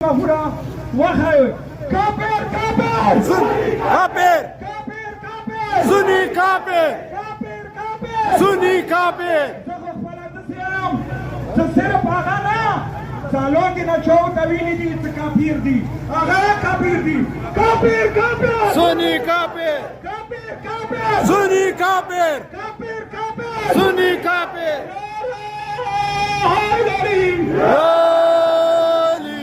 Kafura, Wahai, Kafir, Kafir, Kafir, Kafir, Kafir, Sunni kafir, Kafir, Kafir, Sunni kafir. صرف آغا نا سالوں کی نچو طویلی دی کافیر دی آغا کافیر دی کافیر کافیر Sunni kafir, کافیر کافیر Sunni kafir, کافیر کافیر Sunni kafir. حیدری Ali.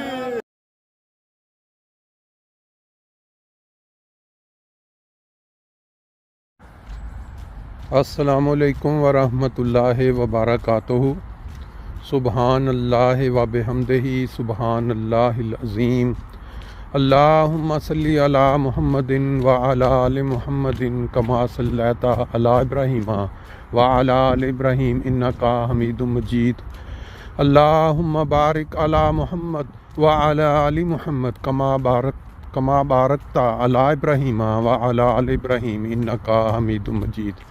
السلام علیکم ورحمۃ اللہ وبرکاتہ. سبحان اللہ و بحمدہ سبحان اللہ العظیم. اللہم صلی علی محمد وعلی آل محمد کما صلیت علی ابراہیم وعلی آل ابراہیم انکا حمید مجید. اللہم بارک علی محمد وعلی آل محمد کما بارکت علی ابراہیم وعلی آل ابراہیم انکا حمید مجید.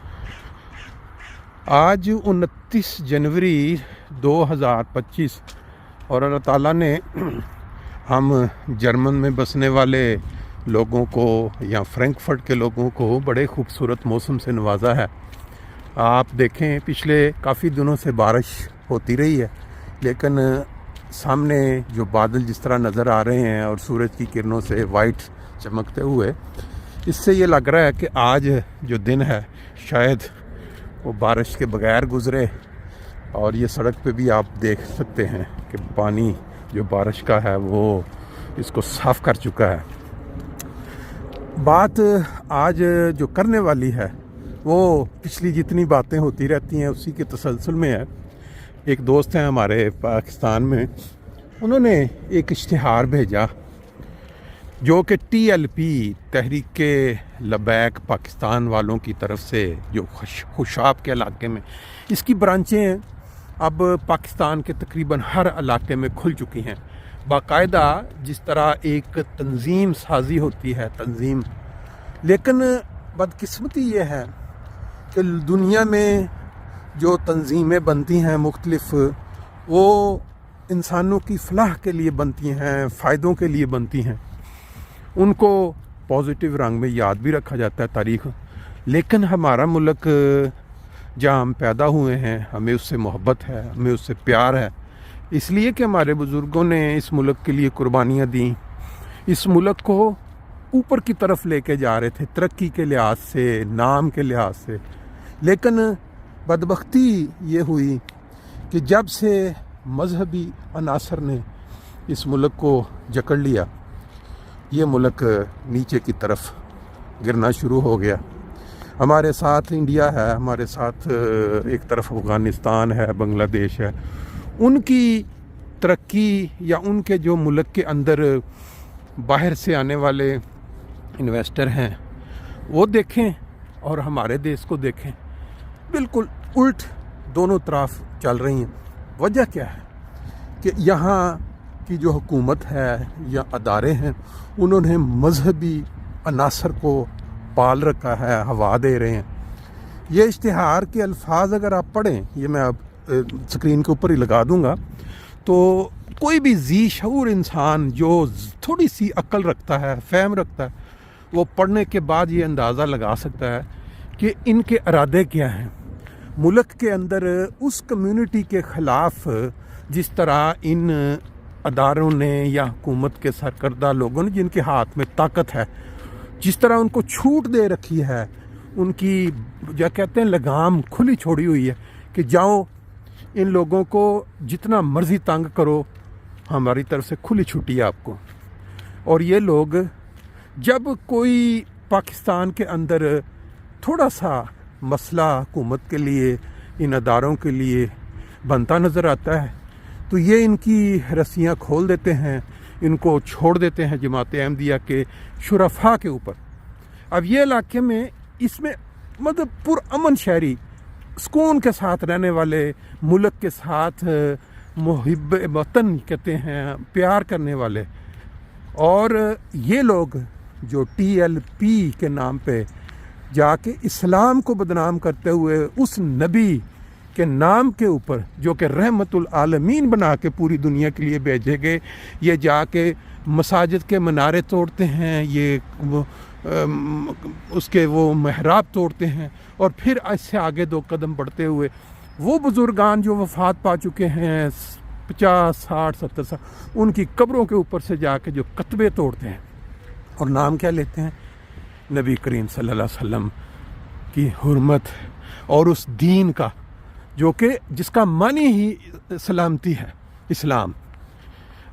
آج 29 جنوری 2025 اور اللہ تعالیٰ نے ہم جرمن میں بسنے والے لوگوں کو یا فرینکفرٹ کے لوگوں کو بڑے خوبصورت موسم سے نوازا ہے. آپ دیکھیں پچھلے کافی دنوں سے بارش ہوتی رہی ہے، لیکن سامنے جو بادل جس طرح نظر آ رہے ہیں اور سورج کی کرنوں سے وائٹ چمکتے ہوئے، اس سے یہ لگ رہا ہے کہ آج جو دن ہے شاید وہ بارش کے بغیر گزرے. اور یہ سڑک پہ بھی آپ دیکھ سکتے ہیں کہ پانی جو بارش کا ہے وہ اس کو صاف کر چکا ہے. بات آج جو کرنے والی ہے وہ پچھلی جتنی باتیں ہوتی رہتی ہیں اسی کے تسلسل میں ہے. ایک دوست ہیں ہمارے پاکستان میں، انہوں نے ایک اشتہار بھیجا جو کہ TLP تحریک لبیک پاکستان والوں کی طرف سے، جو خوشاب کے علاقے میں اس کی برانچیں ہیں، اب پاکستان کے تقریباً ہر علاقے میں کھل چکی ہیں. باقاعدہ جس طرح ایک تنظیم سازی ہوتی ہے تنظیم، لیکن بدقسمتی یہ ہے کہ دنیا میں جو تنظیمیں بنتی ہیں مختلف، وہ انسانوں کی فلاح کے لیے بنتی ہیں، فائدوں کے لیے بنتی ہیں. ان کو پازیٹیو رنگ میں یاد بھی رکھا جاتا ہے تاریخ، لیکن ہمارا ملک جہاں ہم پیدا ہوئے ہیں ہمیں اس سے محبت ہے، ہمیں اس سے پیار ہے، اس لیے کہ ہمارے بزرگوں نے اس ملک کے لیے قربانیاں دیں، اس ملک کو اوپر کی طرف لے کے جا رہے تھے ترقی کے لحاظ سے، نام کے لحاظ سے. لیکن بدبختی یہ ہوئی کہ جب سے مذہبی عناصر نے اس ملک کو جکڑ لیا، یہ ملک نیچے کی طرف گرنا شروع ہو گیا. ہمارے ساتھ انڈیا ہے، ہمارے ساتھ ایک طرف افغانستان ہے، بنگلہ دیش ہے. ان کی ترقی یا ان کے جو ملک کے اندر باہر سے آنے والے انویسٹر ہیں وہ دیکھیں اور ہمارے دیش کو دیکھیں، بالکل الٹ دونوں طرف چل رہی ہیں. وجہ کیا ہے کہ یہاں کی جو حکومت ہے یا ادارے ہیں انہوں نے مذہبی عناصر کو پال رکھا ہے، ہوا دے رہے ہیں. یہ اشتہار کے الفاظ اگر آپ پڑھیں، یہ میں اب سکرین کے اوپر ہی لگا دوں گا، تو کوئی بھی ذی شعور انسان جو تھوڑی سی عقل رکھتا ہے، فہم رکھتا ہے، وہ پڑھنے کے بعد یہ اندازہ لگا سکتا ہے کہ ان کے ارادے کیا ہیں. ملک کے اندر اس کمیونٹی کے خلاف جس طرح ان اداروں نے یا حکومت کے سرکردہ لوگوں نے، جن کے ہاتھ میں طاقت ہے، جس طرح ان کو چھوٹ دے رکھی ہے، ان کی جو کہتے ہیں لگام کھلی چھوڑی ہوئی ہے کہ جاؤ ان لوگوں کو جتنا مرضی تنگ کرو، ہماری طرف سے کھلی چھٹی ہے آپ کو. اور یہ لوگ جب کوئی پاکستان کے اندر تھوڑا سا مسئلہ حکومت کے لیے، ان اداروں کے لیے بنتا نظر آتا ہے تو یہ ان کی رسیاں کھول دیتے ہیں، ان کو چھوڑ دیتے ہیں جماعت احمدیہ کے شرفاء کے اوپر. اب یہ علاقے میں اس میں مطلب پرامن شہری، سکون کے ساتھ رہنے والے، ملک کے ساتھ محب وطن کہتے ہیں، پیار کرنے والے، اور یہ لوگ جو TLP کے نام پہ جا کے اسلام کو بدنام کرتے ہوئے اس نبی کہ نام کے اوپر جو کہ رحمت العالمین بنا کے پوری دنیا کے لیے بھیجے گئے، یہ جا کے مساجد کے منارے توڑتے ہیں، یہ اس کے وہ محراب توڑتے ہیں، اور پھر اس سے آگے 2 قدم بڑھتے ہوئے وہ بزرگان جو وفات پا چکے ہیں 50 60 70 سال، ان کی قبروں کے اوپر سے جا کے جو کتبے توڑتے ہیں اور نام کیا لیتے ہیں؟ نبی کریم صلی اللہ علیہ وسلم کی حرمت اور اس دین کا جو کہ جس کا معنی ہی سلامتی ہے، اسلام۔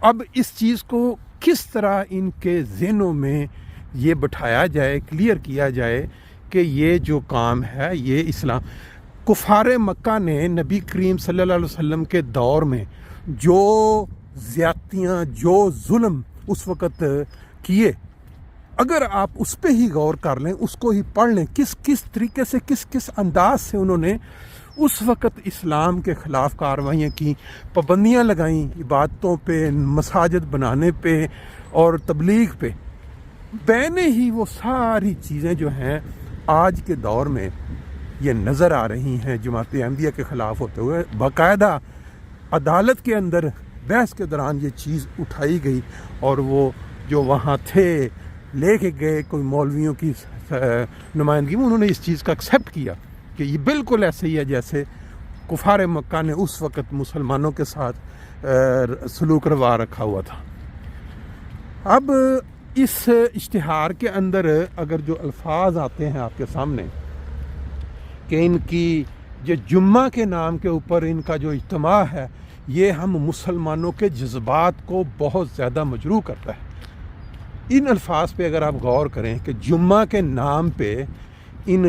اب اس چیز کو کس طرح ان کے ذہنوں میں یہ بٹھایا جائے، کلیئر کیا جائے کہ یہ جو کام ہے یہ اسلام۔ کفار مکہ نے نبی کریم صلی اللہ علیہ وسلم کے دور میں جو زیادتیاں، جو ظلم اس وقت کیے، اگر آپ اس پہ ہی غور کر لیں، اس کو ہی پڑھ لیں، کس طریقے سے، کس انداز سے انہوں نے اس وقت اسلام کے خلاف کارروائیاں کی، پابندیاں لگائیں عبادتوں پہ، مساجد بنانے پہ اور تبلیغ پہ، بینے ہی وہ ساری چیزیں جو ہیں آج کے دور میں یہ نظر آ رہی ہیں جماعت احمدیہ کے خلاف ہوتے ہوئے۔ باقاعدہ عدالت کے اندر بحث کے دوران یہ چیز اٹھائی گئی، اور وہ جو وہاں تھے لے کے گئے کوئی مولویوں کی نمائندگی میں، انہوں نے اس چیز کا ایکسیپٹ کیا کہ یہ بالکل ایسے ہی ہے جیسے کفار مکہ نے اس وقت مسلمانوں کے ساتھ سلوک روا رکھا ہوا تھا۔ اب اس اشتہار کے اندر اگر جو الفاظ آتے ہیں آپ کے سامنے کہ ان کی جو جمعہ کے نام کے اوپر ان کا جو اجتماع ہے، یہ ہم مسلمانوں کے جذبات کو بہت زیادہ مجروح کرتا ہے۔ ان الفاظ پہ اگر آپ غور کریں کہ جمعہ کے نام پہ ان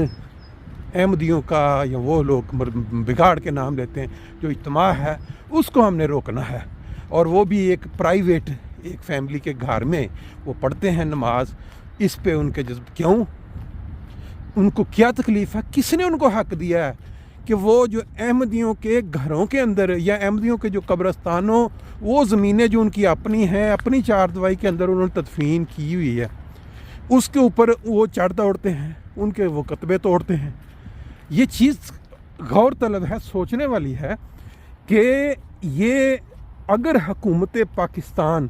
احمدیوں کا یا وہ لوگ بگاڑ کے نام لیتے ہیں جو اجتماع ہے، اس کو ہم نے روکنا ہے، اور وہ بھی ایک پرائیویٹ ایک فیملی کے گھر میں وہ پڑھتے ہیں نماز، اس پہ ان کے جذب کیوں؟ ان کو کیا تکلیف ہے؟ کس نے ان کو حق دیا ہے کہ وہ جو احمدیوں کے گھروں کے اندر یا احمدیوں کے جو قبرستانوں، وہ زمینیں جو ان کی اپنی ہیں، اپنی چار دیواری کے اندر انہوں نے تدفین کی ہوئی ہے، اس کے اوپر وہ چڑھ دوڑتے ہیں، ان کے وہ کتبے توڑتے ہیں؟ یہ چیز غور طلب ہے، سوچنے والی ہے کہ یہ اگر حکومت پاکستان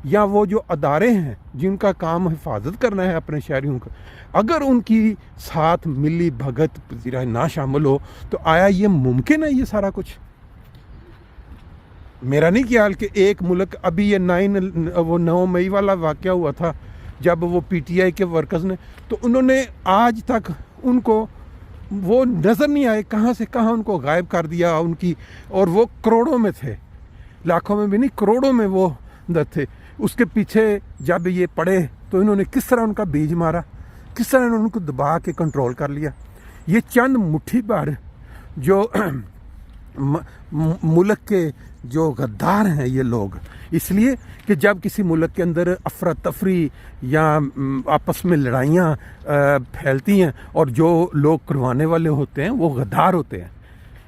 یا وہ جو ادارے ہیں جن کا کام حفاظت کرنا ہے اپنے شہریوں کا، اگر ان کی ساتھ ملی بھگت پذیرائی نہ شامل ہو تو آیا یہ ممکن ہے یہ سارا کچھ؟ میرا نہیں خیال کہ ایک ملک، ابھی یہ 9 مئی والا واقعہ ہوا تھا جب وہ پی ٹی آئی کے ورکرز نے، تو انہوں نے آج تک ان کو وہ نظر نہیں آئے، کہاں سے کہاں ان کو غائب کر دیا ان کی، اور وہ کروڑوں میں تھے، لاکھوں میں بھی نہیں، کروڑوں میں وہ تھے۔ اس کے پیچھے جب یہ پڑے تو انہوں نے کس طرح ان کا بیج مارا، کس طرح انہوں نے ان کو دبا کے کنٹرول کر لیا۔ یہ چند مٹھی بھر جو ملک کے جو غدار ہیں یہ لوگ، اس لیے کہ جب کسی ملک کے اندر افراتفری یا آپس میں لڑائیاں پھیلتی ہیں اور جو لوگ کروانے والے ہوتے ہیں وہ غدار ہوتے ہیں،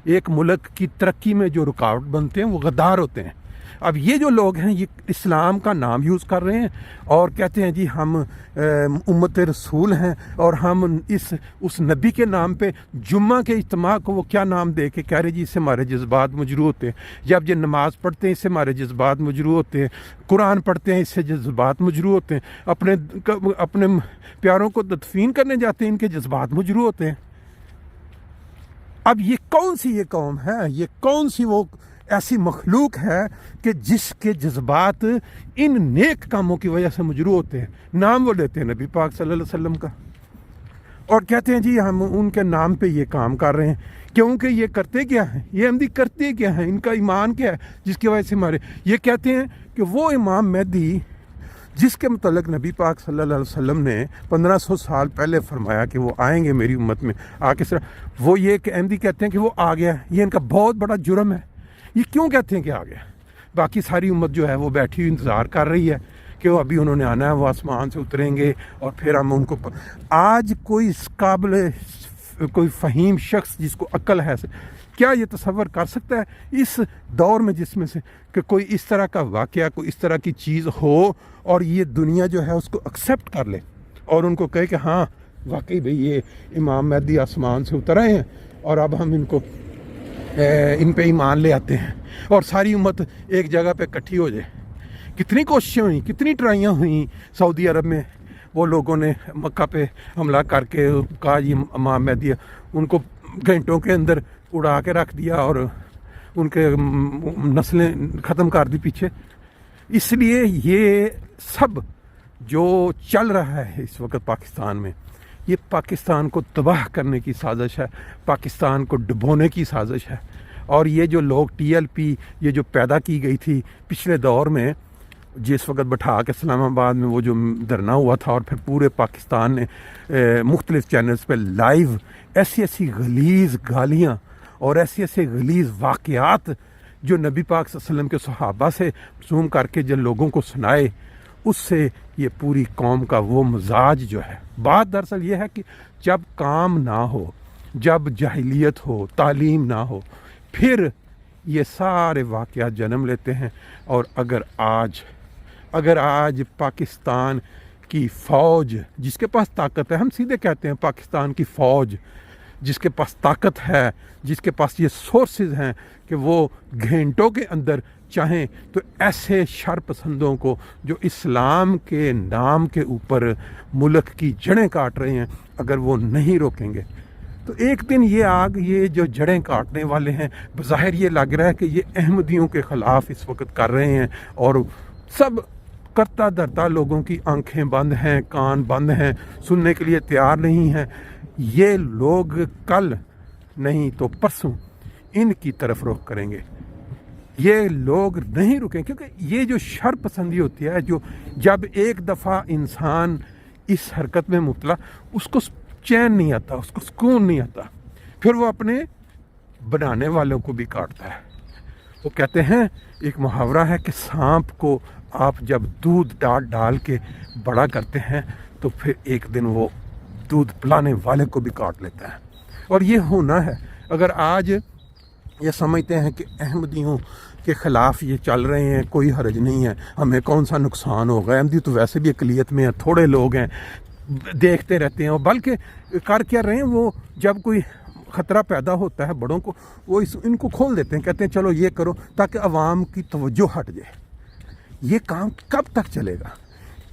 ایک ملک کی ترقی میں جو رکاوٹ بنتے ہیں وہ غدار ہوتے ہیں۔ اب یہ جو لوگ ہیں یہ اسلام کا نام یوز کر رہے ہیں اور کہتے ہیں جی ہم امت رسول ہیں، اور ہم اس نبی کے نام پہ جمعہ کے اجتماع کو وہ کیا نام دے کے کہہ رہے جی اس سے ہمارے جذبات مجروح ہوتے ہیں، جب یہ نماز پڑھتے ہیں اس سے ہمارے جذبات مجروح ہوتے ہیں، قرآن پڑھتے ہیں اس سے جذبات مجروح ہوتے ہیں، اپنے پیاروں کو تدفین کرنے جاتے ہیں ان کے جذبات مجروح ہوتے ہیں۔ اب یہ کون سی یہ قوم ہے، یہ کون سی وہ ایسی مخلوق ہے کہ جس کے جذبات ان نیک کاموں کی وجہ سے مجروح ہوتے ہیں؟ نام وہ لیتے ہیں نبی پاک صلی اللہ علیہ وسلم کا اور کہتے ہیں جی ہم ان کے نام پہ یہ کام کر رہے ہیں، کیونکہ یہ کرتے کیا ہیں، یہ احمدی کرتے کیا ہیں، ان کا ایمان کیا ہے جس کی وجہ سے ہمارے یہ کہتے ہیں کہ وہ امام مہدی جس کے متعلق نبی پاک صلی اللہ علیہ وسلم نے 1500 سال پہلے فرمایا کہ وہ آئیں گے میری امت میں آ کے، وہ یہ کہ احمدی کہتے ہیں کہ وہ آ گیا، یہ ان کا بہت بڑا جرم ہے۔ یہ کیوں کہتے ہیں کہ آ گیا؟ باقی ساری امت جو ہے وہ بیٹھی ہوئی انتظار کر رہی ہے کہ وہ ابھی انہوں نے آنا ہے، وہ آسمان سے اتریں گے اور پھر ہم ان کو آج کوئی اس قابل کوئی فہیم شخص جس کو عقل ہے کیا یہ تصور کر سکتا ہے اس دور میں جس میں سے کہ کوئی اس طرح کا واقعہ، کوئی اس طرح کی چیز ہو اور یہ دنیا جو ہے اس کو ایکسیپٹ کر لے اور ان کو کہے کہ ہاں واقعی بھئی یہ امام مہدی آسمان سے اتر آئے ہیں اور اب ہم ان کو ان پہ ایمان لے آتے ہیں اور ساری امت ایک جگہ پہ اکٹھی ہو جائے. کتنی کوششیں ہوئیں, کتنی ٹرائیاں ہوئیں سعودی عرب میں. وہ لوگوں نے مکہ پہ حملہ کر کے کہا یہ امام مہدی ہے, ان کو گھنٹوں کے اندر اڑا کے رکھ دیا اور ان کے نسلیں ختم کر دی پیچھے. اس لیے یہ سب جو چل رہا ہے اس وقت پاکستان میں, یہ پاکستان کو تباہ کرنے کی سازش ہے, پاکستان کو ڈبونے کی سازش ہے. اور یہ جو لوگ ٹی ایل پی یہ جو پیدا کی گئی تھی پچھلے دور میں, جس وقت بٹھا کے اسلام آباد میں وہ جو دھرنا ہوا تھا اور پھر پورے پاکستان نے مختلف چینلز پہ لائیو ایسی غلیظ گالیاں اور ایسے غلیظ واقعات جو نبی پاک صلی اللہ علیہ وسلم کے صحابہ سے زوم کر کے جن لوگوں کو سنائے, اس سے یہ پوری قوم کا وہ مزاج جو ہے. بات دراصل یہ ہے کہ جب کام نہ ہو, جب جاہلیت ہو, تعلیم نہ ہو, پھر یہ سارے واقعات جنم لیتے ہیں. اور اگر آج پاکستان کی فوج جس کے پاس طاقت ہے, ہم سیدھے کہتے ہیں پاکستان کی فوج جس کے پاس طاقت ہے, جس کے پاس یہ سورسز ہیں کہ وہ گھنٹوں کے اندر چاہیں تو ایسے شر پسندوں کو جو اسلام کے نام کے اوپر ملک کی جڑیں کاٹ رہے ہیں, اگر وہ نہیں روکیں گے تو ایک دن یہ آگ, یہ جو جڑیں کاٹنے والے ہیں, بظاہر یہ لگ رہا ہے کہ یہ احمدیوں کے خلاف اس وقت کر رہے ہیں اور سب کرتا دھرتا لوگوں کی آنکھیں بند ہیں, کان بند ہیں, سننے کے لیے تیار نہیں ہیں. یہ لوگ کل نہیں تو پرسوں ان کی طرف رخ کریں گے. یہ لوگ نہیں رکیں, کیونکہ یہ جو شر پسندی ہوتی ہے, جو جب ایک دفعہ انسان اس حرکت میں مبتلا, اس کو چین نہیں آتا, اس کو سکون نہیں آتا, پھر وہ اپنے بنانے والوں کو بھی کاٹتا ہے. وہ کہتے ہیں, ایک محاورہ ہے کہ سانپ کو آپ جب دودھ ڈال کے بڑا کرتے ہیں تو پھر ایک دن وہ دودھ پلانے والے کو بھی کاٹ لیتا ہے. اور یہ ہونا ہے. اگر آج یہ سمجھتے ہیں کہ احمدیوں کے خلاف یہ چل رہے ہیں, کوئی حرج نہیں ہے, ہمیں کون سا نقصان ہوگا, احمدی تو ویسے بھی اقلیت میں ہیں, تھوڑے لوگ ہیں, دیکھتے رہتے ہیں. اور بلکہ کر کیا رہے ہیں, وہ جب کوئی خطرہ پیدا ہوتا ہے بڑوں کو, وہ ان کو کھول دیتے ہیں, کہتے ہیں چلو یہ کرو تاکہ عوام کی توجہ ہٹ جائے. یہ کام کب تک چلے گا؟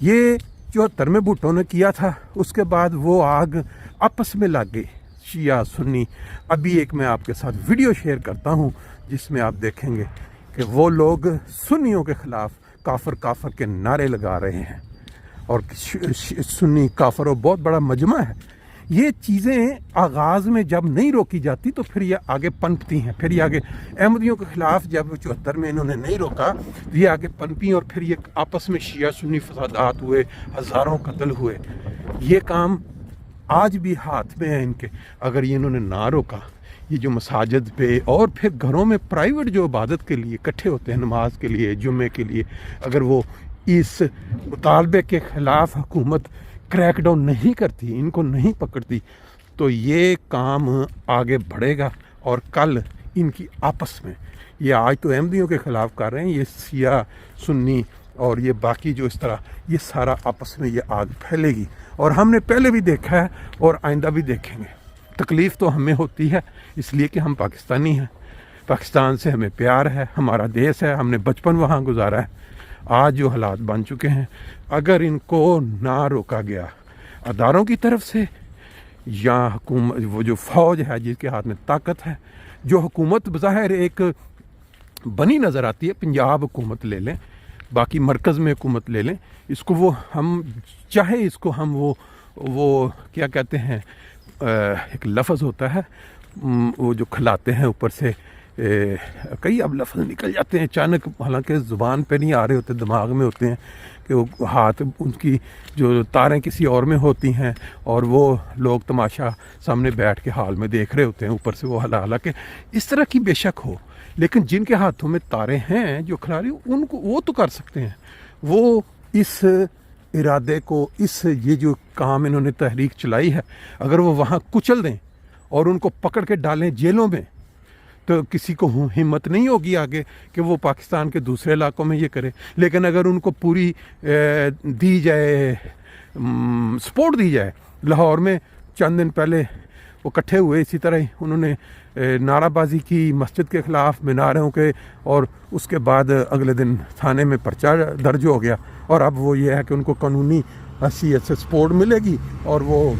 یہ 74 میں بھٹو نے کیا تھا, اس کے بعد وہ آگ آپس میں لگ گئی, شیعہ سنی. ابھی ایک میں آپ کے ساتھ ویڈیو شیئر کرتا ہوں جس میں آپ دیکھیں گے کہ وہ لوگ سنیوں کے خلاف کافر کے نعرے لگا رہے ہیں. اور سنی کافر و بہت بڑا مجمع ہے. یہ چیزیں آغاز میں جب نہیں روکی جاتی تو پھر یہ آگے پنپتی ہیں. پھر یہ آگے احمدیوں کے خلاف جب 74 میں انہوں نے نہیں روکا تو یہ آگے پنپی, اور پھر یہ آپس میں شیعہ سنی فسادات ہوئے, ہزاروں قتل ہوئے. یہ کام آج بھی ہاتھ میں ہے ان کے. اگر یہ انہوں نے نہ روکا, یہ جو مساجد پہ اور پھر گھروں میں پرائیویٹ جو عبادت کے لیے اکٹھے ہوتے ہیں, نماز کے لیے, جمعے کے لیے, اگر وہ اس مطالبے کے خلاف حکومت کریک ڈاؤن نہیں کرتی, ان کو نہیں پکڑتی, تو یہ کام آگے بڑھے گا. اور کل ان کی آپس میں, یہ آج تو احمدیوں کے خلاف کر رہے ہیں, یہ شیعہ سنی اور یہ باقی جو اس طرح, یہ سارا آپس میں یہ آگ پھیلے گی. اور ہم نے پہلے بھی دیکھا ہے اور آئندہ بھی دیکھیں گے. تکلیف تو ہمیں ہوتی ہے اس لیے کہ ہم پاکستانی ہیں, پاکستان سے ہمیں پیار ہے, ہمارا دیس ہے, ہم نے بچپن وہاں گزارا ہے. آج جو حالات بن چکے ہیں, اگر ان کو نہ روکا گیا اداروں کی طرف سے یا حکومت, وہ جو فوج ہے جس کے ہاتھ میں طاقت ہے, جو حکومت بظاہر ایک بنی نظر آتی ہے, پنجاب حکومت لے لیں, باقی مرکز میں حکومت لے لیں, اس کو وہ ہم چاہے اس کو ہم وہ کیا کہتے ہیں, ایک لفظ ہوتا ہے وہ جو کھلاتے ہیں اوپر سے, کئی اب لفظ نکل جاتے ہیں اچانک, حالانکہ زبان پہ نہیں آ رہے ہوتے, دماغ میں ہوتے ہیں, کہ وہ ہاتھ ان کی جو تاریں کسی اور میں ہوتی ہیں اور وہ لوگ تماشا سامنے بیٹھ کے حال میں دیکھ رہے ہوتے ہیں, اوپر سے وہ حالانکہ اس طرح کی بے شک ہو, لیکن جن کے ہاتھوں میں تاریں ہیں جو کھلا رہی, ان کو وہ تو کر سکتے ہیں. وہ اس ارادے کو, اس یہ جو کام انہوں نے تحریک چلائی ہے, اگر وہ وہاں کچل دیں اور ان کو پکڑ کے ڈالیں جیلوں میں, تو کسی کو ہمت نہیں ہوگی آگے کہ وہ پاکستان کے دوسرے علاقوں میں یہ کرے. لیکن اگر ان کو پوری دی جائے, سپورٹ دی جائے, لاہور میں چند دن پہلے وہ کٹھے ہوئے اسی طرح ہی انہوں نے نعرہ بازی کی مسجد کے خلاف میناروں کے، اور اس کے بعد اگلے دن تھانے میں پرچہ درج ہو گیا، اور اب وہ یہ ہے کہ ان کو قانونی حیثیت سے سپورٹ ملے گی، اور وہ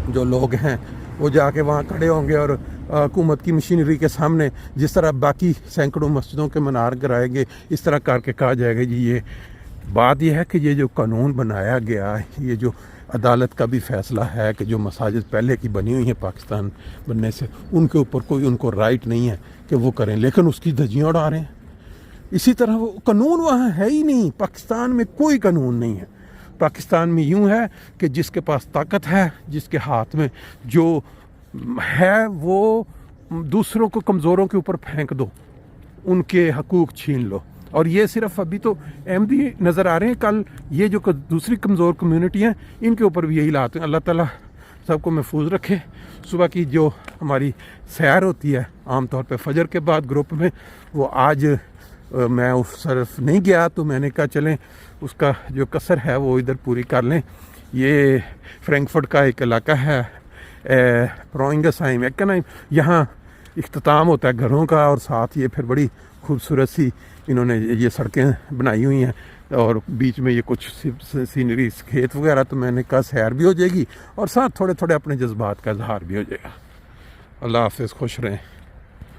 جو لوگ ہیں وہ جا کے وہاں کھڑے ہوں گے اور حکومت کی مشینری کے سامنے جس طرح باقی سینکڑوں مسجدوں کے منار گرائیں گے، اس طرح کر کے کہا جائے گا جی یہ بات یہ ہے کہ یہ جو قانون بنایا گیا ہے، یہ جو عدالت کا بھی فیصلہ ہے کہ جو مساجد پہلے کی بنی ہوئی ہیں پاکستان بننے سے، ان کے اوپر کوئی ان کو رائٹ نہیں ہے کہ وہ کریں، لیکن اس کی دھجیاں اڑا رہے ہیں۔ اسی طرح وہ قانون وہاں ہے ہی نہیں، پاکستان میں کوئی قانون نہیں ہے۔ پاکستان میں یوں ہے کہ جس کے پاس طاقت ہے، جس کے ہاتھ میں جو ہے، وہ دوسروں کو کمزوروں کے اوپر پھینک دو، ان کے حقوق چھین لو۔ اور یہ صرف ابھی تو احمدی نظر آ رہے ہیں، کل یہ جو دوسری کمزور کمیونٹی ہیں ان کے اوپر بھی یہی حالات ہیں۔ اللہ تعالیٰ سب کو محفوظ رکھے۔ صبح کی جو ہماری سیر ہوتی ہے عام طور پہ فجر کے بعد گروپ میں، وہ آج میں اس طرف نہیں گیا، تو میں نے کہا چلیں اس کا جو قصر ہے وہ ادھر پوری کر لیں۔ یہ فرینکفرٹ کا ایک علاقہ ہے پروئنگسہائم ایکنہائم، یہاں اختتام ہوتا ہے گھروں کا، اور ساتھ یہ پھر بڑی خوبصورت سی انہوں نے یہ سڑکیں بنائی ہوئی ہیں، اور بیچ میں یہ کچھ سینری کھیت وغیرہ، تو میں نے کہا سیر بھی ہو جائے گی اور ساتھ تھوڑے تھوڑے اپنے جذبات کا اظہار بھی ہو جائے گا۔ اللہ حافظ، خوش رہیں۔